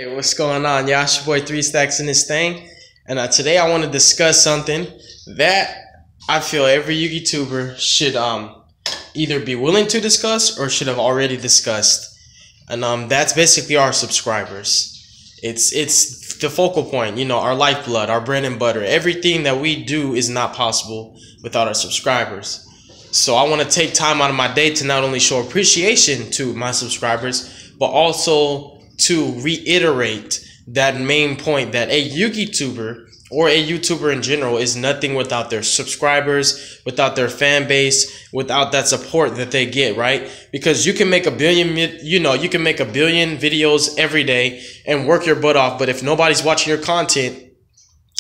Hey, what's going on, y'all? It's your boy 3 Stacks in this thing, and today I want to discuss something that I feel every Yugituber should either be willing to discuss or should have already discussed, and that's basically our subscribers. It's the focal point, you know, our lifeblood, our bread and butter. Everything that we do is not possible without our subscribers. So I want to take time out of my day to not only show appreciation to my subscribers, but also to reiterate that main point that a Yugituber or a YouTuber in general is nothing without their subscribers, without their fan base, without that support that they get, right? Because you can make a billion, you can make a billion videos every day and work your butt off, but if nobody's watching your content,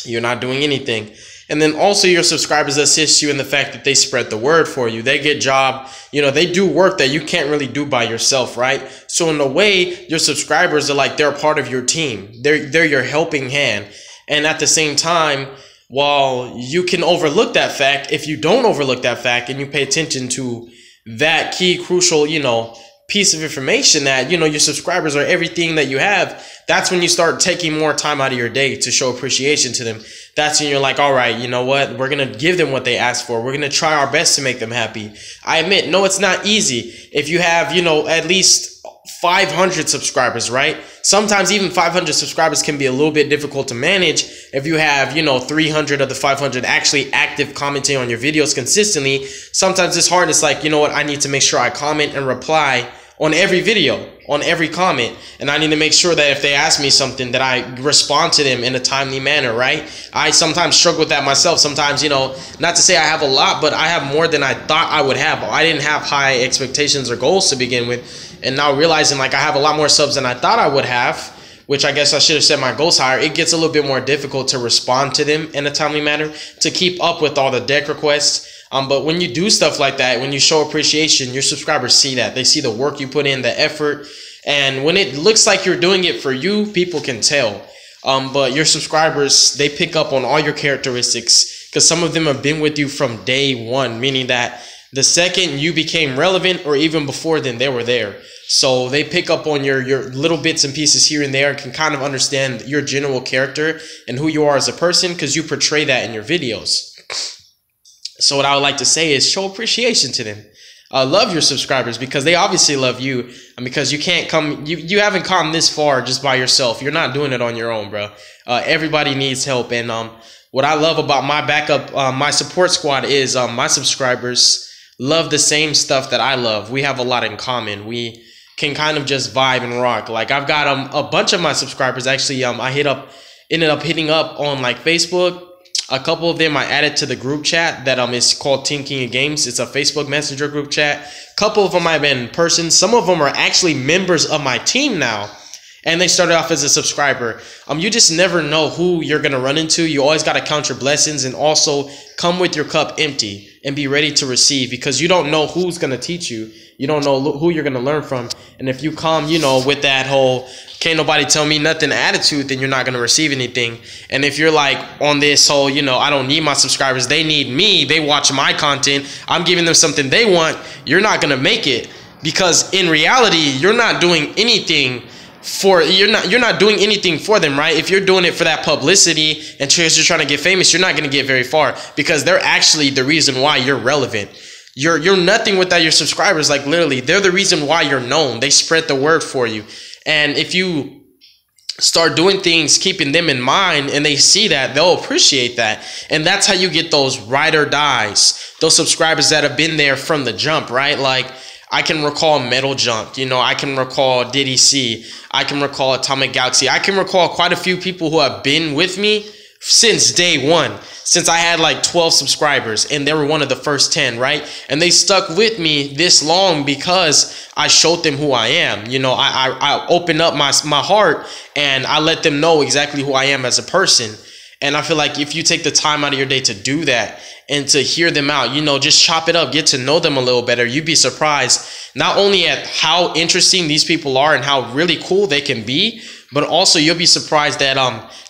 you're not doing anything. And then also your subscribers assist you in the fact that they spread the word for you. They get job, they do work that you can't really do by yourself, right? So in a way, your subscribers are like, they're a part of your team. They're your helping hand. And at the same time, while you can overlook that fact, if you don't overlook that fact and you pay attention to that key, crucial, piece of information that, your subscribers are everything that you have, that's when you start taking more time out of your day to show appreciation to them. That's when you're like, all right, you know what? We're going to give them what they ask for. We're going to try our best to make them happy. I admit, no, it's not easy. If you have, at least 500 subscribers, right? Sometimes even 500 subscribers can be a little bit difficult to manage. If you have, 300 of the 500 actually active commenting on your videos consistently, sometimes it's hard. It's like, you know what? I need to make sure I comment and reply on every video, on every comment. And I need to make sure that if they ask me something that I respond to them in a timely manner, right? I sometimes struggle with that myself. Sometimes, not to say I have a lot, but I have more than I thought I would have. I didn't have high expectations or goals to begin with. And now realizing like I have a lot more subs than I thought I would have, which I guess I should have set my goals higher, it gets a little bit more difficult to respond to them in a timely manner, to keep up with all the deck requests. But when you do stuff like that, when you show appreciation, your subscribers see that. They see the work you put in, the effort. And when it looks like you're doing it for you, people can tell. But your subscribers, they pick up on all your characteristics because some of them have been with you from day one, meaning that the second you became relevant or even before then, they were there. So they pick up on your little bits and pieces here and there and can kind of understand your general character and who you are as a person because you portray that in your videos. So what I would like to say is show appreciation to them. Love your subscribers because they obviously love you, and because you haven't come this far just by yourself. You're not doing it on your own, bro. Everybody needs help. And what I love about my backup, my support squad is my subscribers love the same stuff that I love. We have a lot in common. We can kind of just vibe and rock. Like I've got a bunch of my subscribers actually. I ended up hitting up on like Facebook. A couple of them I added to the group chat that is called Team King of Games. It's a Facebook Messenger group chat. A couple of them I've been in person. Some of them are actually members of my team now, and they started off as a subscriber. You just never know who you're gonna run into. You always gotta count your blessings and also come with your cup empty and be ready to receive, because you don't know who's gonna teach you. You don't know who you're gonna learn from. And if you come, with that whole can't nobody tell me nothing attitude, then you're not gonna receive anything. And if you're like on this whole, I don't need my subscribers, they need me, they watch my content, I'm giving them something they want, you're not gonna make it, because in reality, you're not doing anything you're not doing anything for them, right? If you're doing it for that publicity and you're trying to get famous, you're not going to get very far, because they're actually the reason why you're relevant. You're nothing without your subscribers. Like literally, they're the reason why you're known. They spread the word for you. And if you start doing things, keeping them in mind, and they see that, they'll appreciate that. And that's how you get those ride or dies, those subscribers that have been there from the jump, right? Like I can recall Metal Junk, I can recall Diddy C, I can recall Atomic Galaxy. I can recall quite a few people who have been with me since day one, since I had like 12 subscribers, and they were one of the first 10, right? And they stuck with me this long because I showed them who I am. I opened up my heart and I let them know exactly who I am as a person. And I feel like if you take the time out of your day to do that and to hear them out, just chop it up, get to know them a little better, you'd be surprised not only at how interesting these people are and how really cool they can be, but also you'll be surprised at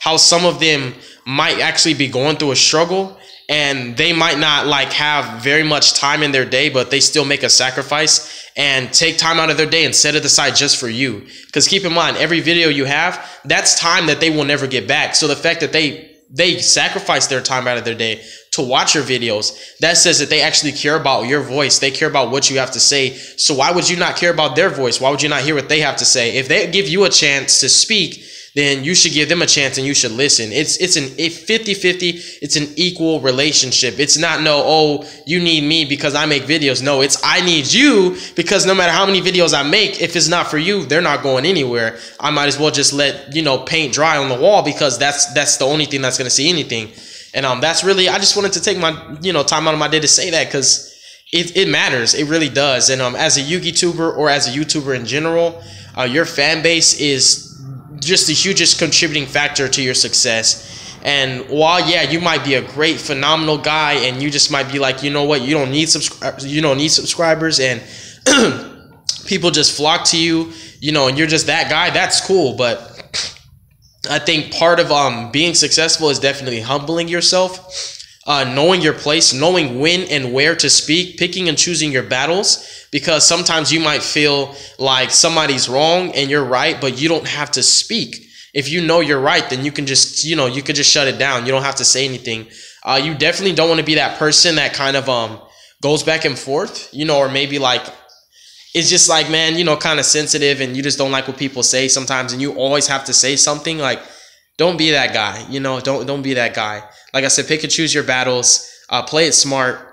how some of them might actually be going through a struggle, and they might not like have very much time in their day, but they still make a sacrifice and take time out of their day and set it aside just for you. Because keep in mind, every video you have, that's time that they will never get back. So the fact that they sacrifice their time out of their day to watch your videos, that says that they actually care about your voice. They care about what you have to say. So why would you not care about their voice? Why would you not hear what they have to say? If they give you a chance to speak, then you should give them a chance and you should listen. It's an 50-50. It's an equal relationship. It's not oh, you need me because I make videos. No, it's I need you because no matter how many videos I make, if it's not for you, they're not going anywhere. I might as well just let, paint dry on the wall, because that's the only thing that's going to see anything. And that's really, I just wanted to take my, time out of my day to say that, because it matters. It really does. And as a Yugituber, or as a YouTuber in general, your fan base is just the hugest contributing factor to your success. And while you might be a great, phenomenal guy, and you just might be like, you know what, you don't need subscribers, and people just flock to you, and you're just that guy, that's cool. But I think part of being successful is definitely humbling yourself, knowing your place, knowing when and where to speak, picking and choosing your battles, because sometimes you might feel like somebody's wrong and you're right, but you don't have to speak. If you know you're right, then you can just, you could just shut it down. You don't have to say anything. You definitely don't want to be that person that kind of goes back and forth, or maybe like it's just like, man, kind of sensitive, and you just don't like what people say sometimes, and you always have to say something. Like, don't be that guy. Don't be that guy. Like I said, pick and choose your battles. Play it smart.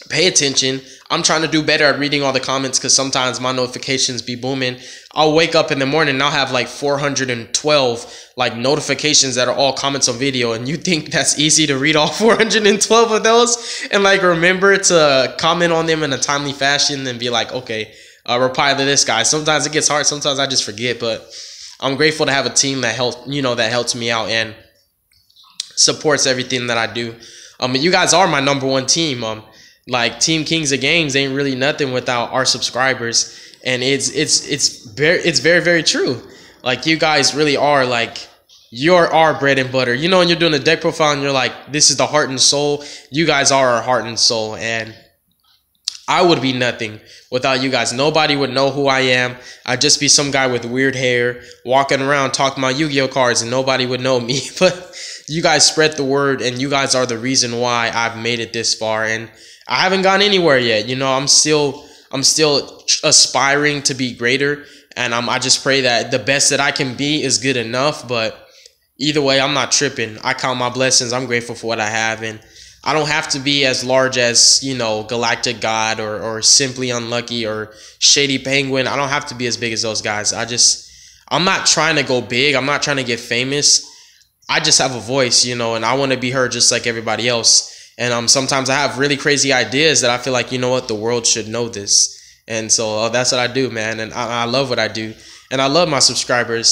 Pay attention. I'm trying to do better at reading all the comments, because sometimes my notifications be booming. I'll wake up in the morning and I'll have like 412 like notifications that are all comments on video, and you think that's easy to read all 412 of those and like remember to comment on them in a timely fashion and be like, okay, reply to this guy. Sometimes it gets hard. Sometimes I just forget, but I'm grateful to have a team that helps me out and supports everything that I do. You guys are my #1 team. Like Team Kings of Games ain't really nothing without our subscribers, and it's very, very true. Like, you guys really are like, you're our bread and butter. When you're doing a deck profile and you're like, this is the heart and soul. You guys are our heart and soul, and I would be nothing without you guys. Nobody would know who I am. I'd just be some guy with weird hair walking around talking about Yu-Gi-Oh cards, and nobody would know me. But you guys spread the word, and you guys are the reason why I've made it this far. And I haven't gone anywhere yet. I'm still aspiring to be greater, and I just pray that the best that I can be is good enough. But either way, I'm not tripping. I count my blessings. I'm grateful for what I have, and I don't have to be as large as, Galactic God or Simply Unlucky or Shady Penguin. I don't have to be as big as those guys. I'm not trying to go big. I'm not trying to get famous. I just have a voice, and I want to be heard just like everybody else. And sometimes I have really crazy ideas that I feel like, the world should know this. And so that's what I do, man. And I love what I do. And I love my subscribers.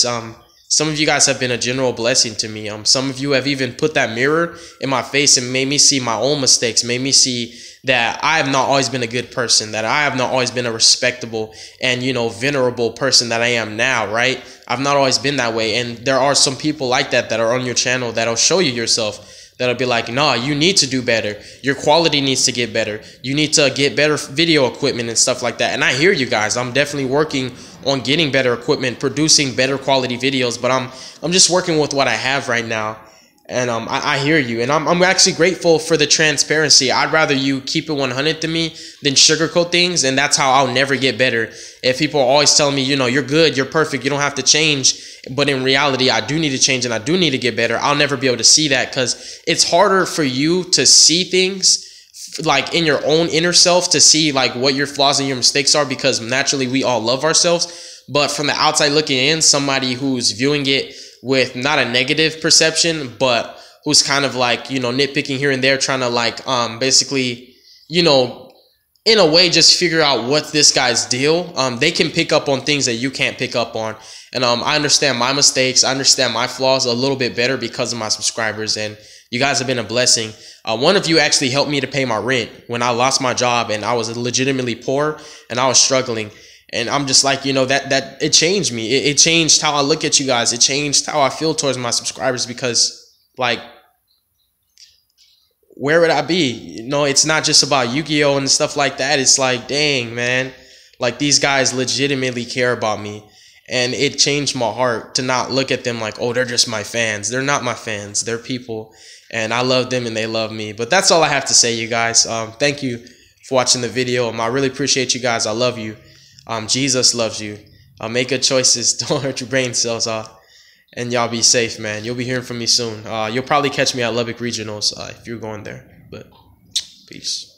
Some of you guys have been a general blessing to me. Some of you have even put that mirror in my face and made me see my own mistakes, made me see that I have not always been a good person, that I have not always been a respectable and, venerable person that I am now, right? I've not always been that way. And there are some people like that are on your channel that'll show you yourself. That'll be like, nah, you need to do better. Your quality needs to get better. You need to get better video equipment and stuff like that. And I hear you guys. I'm definitely working on getting better equipment, producing better quality videos. But I'm just working with what I have right now. And I hear you. And I'm actually grateful for the transparency. I'd rather you keep it 100 to me than sugarcoat things. And that's how I'll never get better. If people are always telling me, you're good, you're perfect, you don't have to change. But in reality, I do need to change and I do need to get better. I'll never be able to see that, because it's harder for you to see things like in your own inner self, to see like what your flaws and your mistakes are, because naturally we all love ourselves. But from the outside looking in, somebody who's viewing it with not a negative perception, but who's kind of like, nitpicking here and there, trying to like basically, in a way just figure out what's this guy's deal. They can pick up on things that you can't pick up on. And I understand my mistakes. I understand my flaws a little bit better because of my subscribers. And you guys have been a blessing. One of you actually helped me to pay my rent when I lost my job and I was legitimately poor and I was struggling. And I'm just like, that it changed me. It changed how I look at you guys. It changed how I feel towards my subscribers, because like, where would I be? You know, it's not just about Yu-Gi-Oh and stuff like that. It's like, dang, man, like these guys legitimately care about me. And it changed my heart to not look at them like, oh, they're just my fans. They're not my fans. They're people. And I love them and they love me. But that's all I have to say, you guys. Thank you for watching the video. I really appreciate you guys. I love you. Jesus loves you. Make good choices. Don't hurt your brain cells. And y'all be safe, man. You'll be hearing from me soon. You'll probably catch me at Lubbock Regionals if you're going there. But peace.